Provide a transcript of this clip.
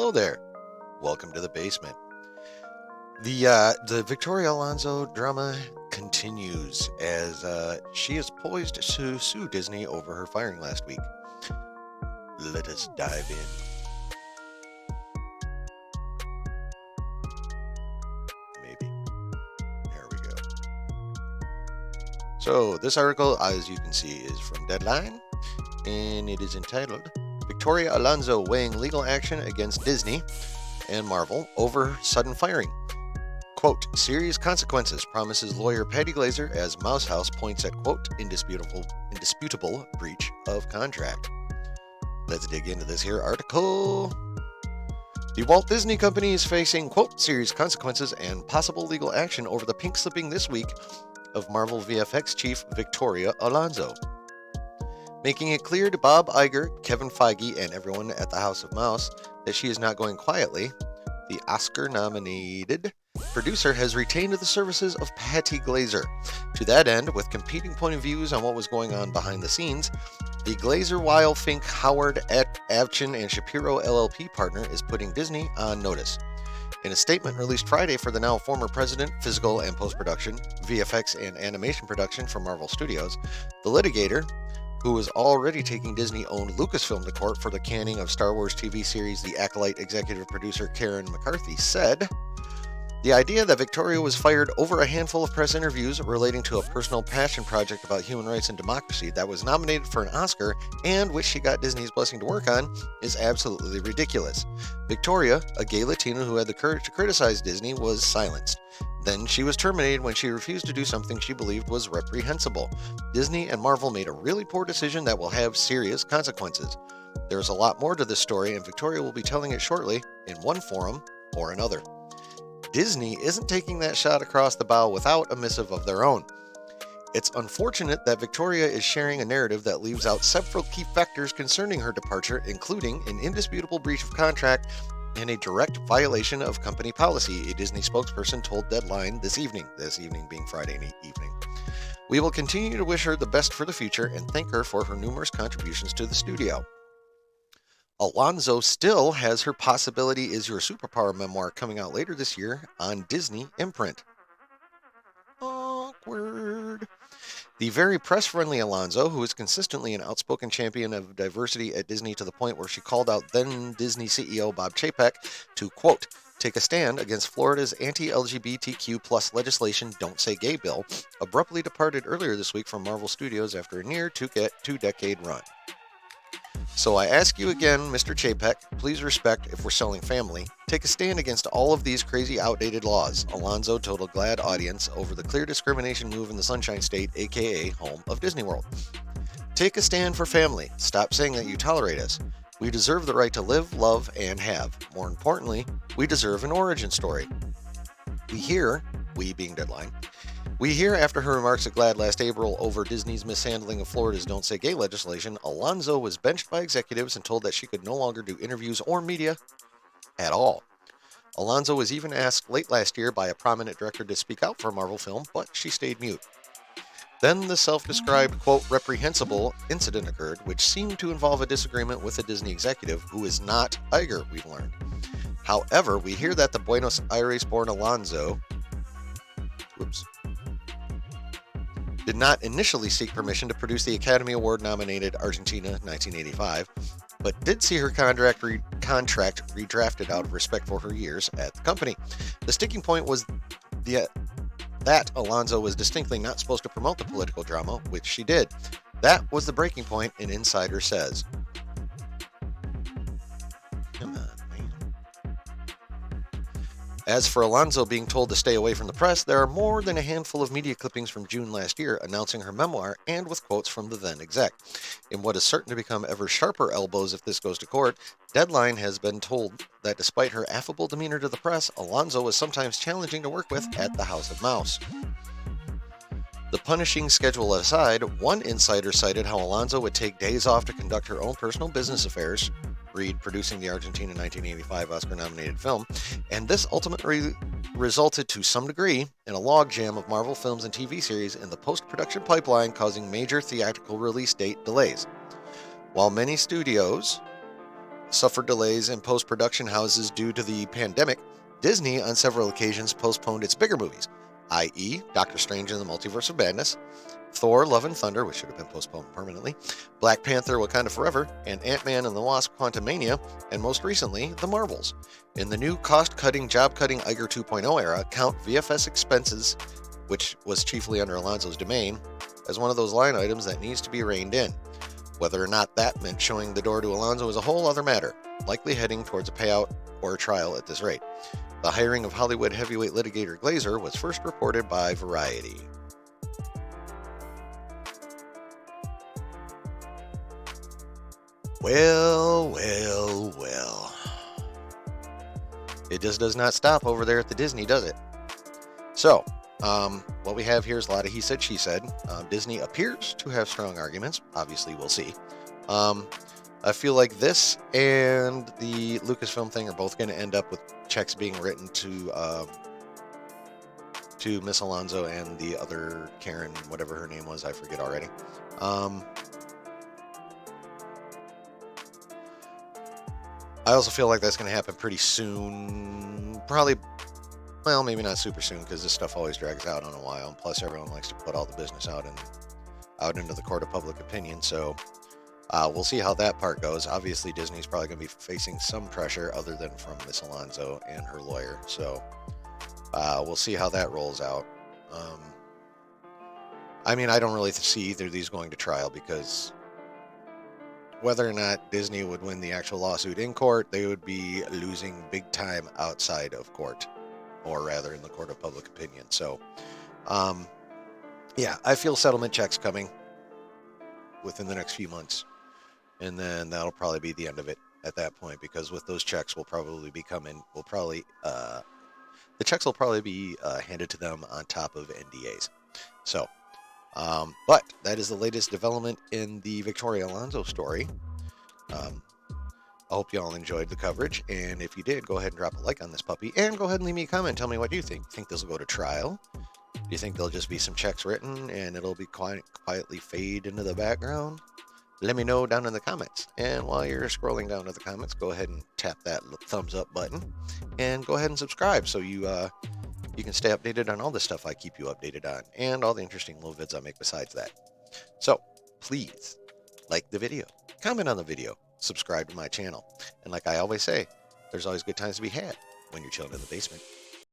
Hello there. Welcome to the basement. The Victoria Alonso drama continues as she is poised to sue Disney over her firing last week. Let us dive in. Maybe. There we go. So this article, as you can see, is from Deadline, and it is entitled Victoria Alonso weighing legal action against Disney and Marvel over sudden firing. Quote, serious consequences, promises lawyer Patty Glaser as Mouse House points at, quote, indisputable breach of contract. Let's dig into this here article. The Walt Disney Company is facing, quote, serious consequences and possible legal action over the pink slipping this week of Marvel VFX chief Victoria Alonso. Making it clear to Bob Iger, Kevin Feige, and everyone at the House of Mouse that she is not going quietly, the Oscar-nominated producer has retained the services of Patty Glaser. To that end, with competing point of views on what was going on behind the scenes, the Glaser, Weil, Fink, Howard, Avchin, and Shapiro LLP partner is putting Disney on notice. In a statement released Friday for the now former president, physical and post-production, VFX and animation production for Marvel Studios, the litigator, who was already taking Disney-owned Lucasfilm to court for the canning of Star Wars TV series The Acolyte executive producer Karen McCarthy, said, the idea that Victoria was fired over a handful of press interviews relating to a personal passion project about human rights and democracy that was nominated for an Oscar and which she got Disney's blessing to work on is absolutely ridiculous. Victoria, a gay Latina who had the courage to criticize Disney, was silenced. Then she was terminated when she refused to do something she believed was reprehensible. Disney and Marvel made a really poor decision that will have serious consequences. There's a lot more to this story, and Victoria will be telling it shortly in one forum or another. Disney isn't taking that shot across the bow without a missive of their own. It's unfortunate that Victoria is sharing a narrative that leaves out several key factors concerning her departure, including an indisputable breach of contract and a direct violation of company policy, a Disney spokesperson told Deadline this evening being Friday evening. We will continue to wish her the best for the future and thank her for her numerous contributions to the studio. Alonso still has her Possibility is Your Superpower memoir coming out later this year on Disney imprint. Awkward. The very press-friendly Alonso, who is consistently an outspoken champion of diversity at Disney to the point where she called out then Disney CEO Bob Chapek to, quote, take a stand against Florida's anti-LGBTQ plus legislation Don't Say Gay bill, abruptly departed earlier this week from Marvel Studios after a near two-decade run. So I ask you again, Mr. Chapek, please respect if we're selling family. Take a stand against all of these crazy outdated laws, Alonso told a glad audience over the clear discrimination move in the Sunshine State, aka home of Disney World. Take a stand for family. Stop saying that you tolerate us. We deserve the right to live, love, and have. More importantly, we deserve an origin story. We being Deadline, we hear after her remarks at GLAAD last April over Disney's mishandling of Florida's Don't Say Gay legislation, Alonso was benched by executives and told that she could no longer do interviews or media at all. Alonso was even asked late last year by a prominent director to speak out for a Marvel film, but she stayed mute. Then the self-described, quote, reprehensible incident occurred, which seemed to involve a disagreement with a Disney executive who is not Iger, we've learned. However, we hear that the Buenos Aires-born Alonso did not initially seek permission to produce the Academy Award-nominated Argentina 1985, but did see her contract redrafted out of respect for her years at the company. The sticking point was that Alonso was distinctly not supposed to promote the political drama, which she did. That was the breaking point, an insider says. Come on, man. As for Alonso being told to stay away from the press, there are more than a handful of media clippings from June last year announcing her memoir and with quotes from the then exec. In what is certain to become ever sharper elbows if this goes to court, Deadline has been told that despite her affable demeanor to the press, Alonso was sometimes challenging to work with at the House of Mouse. The punishing schedule aside, one insider cited how Alonso would take days off to conduct her own personal business affairs, read producing the Argentina 1985 Oscar-nominated film, and this ultimately resulted to some degree in a logjam of Marvel films and TV series in the post-production pipeline, causing major theatrical release date delays. While many studios suffered delays in post-production houses due to the pandemic, Disney on several occasions postponed its bigger movies, i.e. Doctor Strange in the Multiverse of Madness, Thor, Love and Thunder, which should have been postponed permanently, Black Panther, Wakanda Forever, and Ant-Man and the Wasp, Quantumania, and most recently, The Marvels. In the new cost-cutting, job-cutting Iger 2.0 era, count VFX expenses, which was chiefly under Alonso's domain, as one of those line items that needs to be reined in. Whether or not that meant showing the door to Alonso is a whole other matter, likely heading towards a payout or a trial at this rate. The hiring of Hollywood heavyweight litigator Glazer was first reported by Variety. Well. It just does not stop over there at the Disney, does it? So, what we have here is a lot of he said, she said. Disney appears to have strong arguments. Obviously, we'll see. I feel like this and the Lucasfilm thing are both going to end up with checks being written to Miss Alonso and the other Karen, whatever her name was, I forget already. I also feel like that's going to happen pretty soon. Probably, well, maybe not super soon because this stuff always drags out on a while. And plus, everyone likes to put all the business out into the court of public opinion. So we'll see how that part goes. Obviously, Disney's probably going to be facing some pressure other than from Miss Alonso and her lawyer. So we'll see how that rolls out. I mean, I don't really see either of these going to trial because whether or not Disney would win the actual lawsuit in court, they would be losing big time outside of court, or rather in the court of public opinion. So, yeah, I feel settlement checks coming within the next few months, and then that'll probably be the end of it at that point, because with those checks will probably be coming, the checks will probably be handed to them on top of NDAs. So, but that is the latest development in the Victoria Alonso story. I hope you all enjoyed the coverage, and if you did, go ahead and drop a like on this puppy, and go ahead and leave me a comment. Tell me what you think. Think this will go to trial? Do you think there'll just be some checks written, and it'll be quietly fade into the background? Let me know down in the comments. And while you're scrolling down to the comments, go ahead and tap that thumbs up button, and go ahead and subscribe so you can stay updated on all the stuff I keep you updated on, and all the interesting little vids I make besides that. So, please, like the video, comment on the video, subscribe to my channel, and like I always say, there's always good times to be had when you're chilling in the basement.